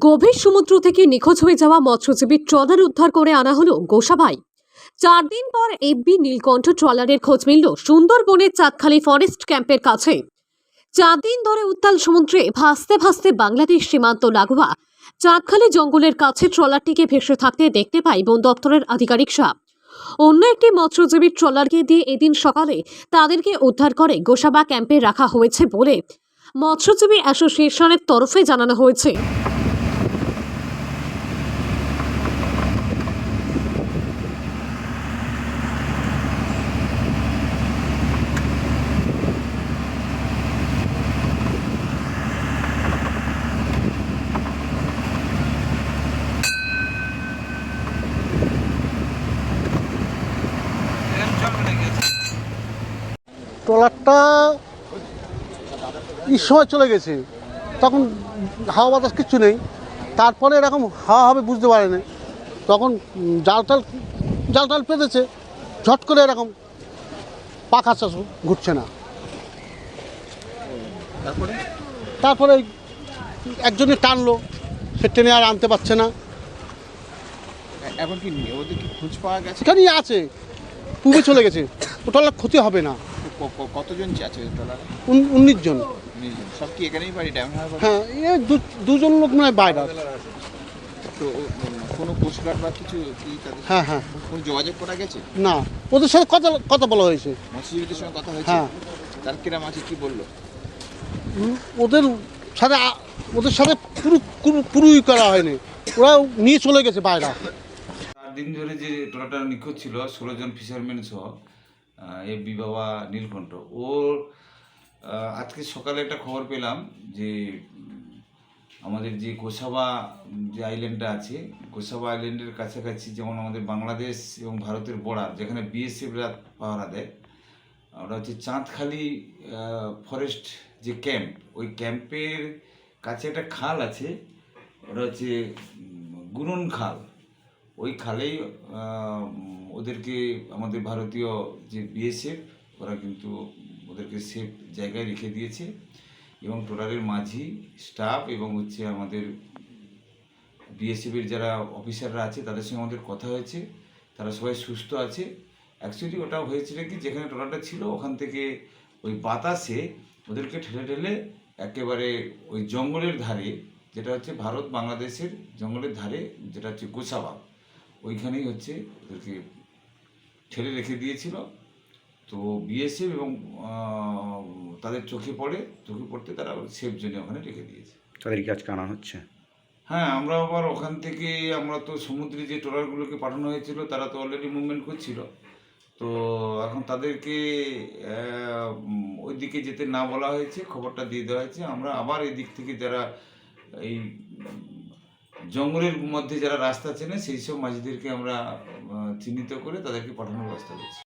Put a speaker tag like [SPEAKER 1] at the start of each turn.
[SPEAKER 1] গভীর সমুদ্র থেকে নিখোঁজ হয়ে যাওয়া মৎস্যজীবী ট্রলার উদ্ধার করে আনা হলো গোসাবায়। 4 দিন পর এফবি নীলকণ্ঠ ট্রলারের খোঁজ মিলল সুন্দরবনের চাঁদখালি ফরেস্ট ক্যাম্পের কাছে। 4 দিন ধরে উত্তাল সমুদ্রে ভাসতে ভাসতে বাংলাদেশ সীমান্ত লাগোয়া চাঁদখালি জঙ্গলের কাছে ট্রলারটিকে ভেসে থাকতে দেখতে পায় বন দপ্তরের আধিকারিকরা। অন্য একটি মৎস্যজীবী ট্রলারকে দিয়ে এদিন সকালে তাদেরকে উদ্ধার করে গোসাবা ক্যাম্পে রাখা হয়েছে বলে মৎস্যজীবী অ্যাসোসিয়েশনের তরফে জানানো হয়েছে।
[SPEAKER 2] ট্রলারটা এই সময় চলে গেছে, তখন হাওয়া বাতাস কিচ্ছু নেই। তারপরে এরকম হাওয়া হবে বুঝতে পারেনি, তখন জাল টাল পেতেছে, ঝট করে এরকম পাখা ঘুরছে না। তারপরে একজনে টানলো, সে টেনে আর আনতে পারছে না।
[SPEAKER 3] এখন কি ওদের কি খোঁজ পাওয়া গেছে?
[SPEAKER 2] এখানেই আছে, পূবে চলে গেছে। ও ট্রলার ক্ষতি হবে না।
[SPEAKER 3] কতজন আছে ট্রলারে?
[SPEAKER 2] 19 জন।
[SPEAKER 3] সব কি এখানেই বাড়ি ড্যাম হারবার?
[SPEAKER 2] হ্যাঁ, দুজন লোক নয় বাইরে।
[SPEAKER 3] তো কোনো কোস্টগার্ড বা কিছু কি তাদের?
[SPEAKER 2] হ্যাঁ,
[SPEAKER 3] কোনো যোগাযোগ করা গেছে?
[SPEAKER 2] না, ওদের সাথে কথা বলা হয়েছে।
[SPEAKER 3] মৎস্যজীবীদের সঙ্গে কথা হয়েছে?
[SPEAKER 2] হ্যাঁ।
[SPEAKER 3] তার কিরাম আছে কি বললো?
[SPEAKER 2] ওদের সাথে পুরোই করা হয়নি, ওরা নিয়ে চলে গেছে বাইরে।
[SPEAKER 4] 4 দিন ধরে যে ট্রলারটা নিখোঁজ ছিল 16 জন ফিশারম্যান সহ এফবি বাবা নীলকণ্ঠ, ওর আজকে সকালে একটা খবর পেলাম যে আমাদের যে গোসাবা যে আইল্যান্ডটা আছে, গোসাবা আইল্যান্ডের কাছাকাছি, যেমন আমাদের বাংলাদেশ এবং ভারতের বর্ডার, যেখানে বিএসএফরা পাহারা দেয়, ওটা হচ্ছে চাঁদখালি ফরেস্ট যে ক্যাম্প, ওই ক্যাম্পের কাছে একটা খাল আছে, ওটা হচ্ছে গুনন খাল। ওই খালেই ওদেরকে আমাদের ভারতীয় যে বিএসএফ, ওরা কিন্তু ওদেরকে সেফ জায়গায় রেখে দিয়েছে এবং ট্রলারের মাঝি স্টাফ এবং হচ্ছে আমাদের বিএসএফের যারা অফিসাররা আছে তাদের সঙ্গে আমাদের কথা হয়েছে, তারা সবাই সুস্থ আছে। অ্যাকচুয়ালি ওটা হয়েছিল কি, যেখানে ট্রলারটা ছিল ওখান থেকে ওই বাতাসে ওদেরকে ঠেলে একেবারে ওই জঙ্গলের ধারে, যেটা হচ্ছে ভারত বাংলাদেশের জঙ্গলের ধারে, যেটা হচ্ছে গোসাবা, ওইখানেই হচ্ছে ওদেরকে ঠেলে রেখে দিয়েছিল। তো বিএসএফ এবং তাদের চোখে পড়তে তারা সেফ জোনে ওখানে রেখে দিয়েছে।
[SPEAKER 5] তাদেরকে আজকে আনা হচ্ছে।
[SPEAKER 4] হ্যাঁ, আমরা আবার ওখান থেকে, আমরা তো সমুদ্রে যে ট্রলারগুলোকে পাঠানো হয়েছিল তারা তো অলরেডি মুভমেন্ট করছিল, তো এখন তাদেরকে ওই দিকে যেতে না বলা হয়েছে, খবরটা দিয়ে দেওয়া হয়েছে। আমরা আবার এই দিক থেকে যারা এই জঙ্গলের মধ্যে যারা রাস্তা চেনে সেই সব মাঝিদেরকে আমরা চিহ্নিত করে তাদেরকে পাঠানোর ব্যবস্থা করছি।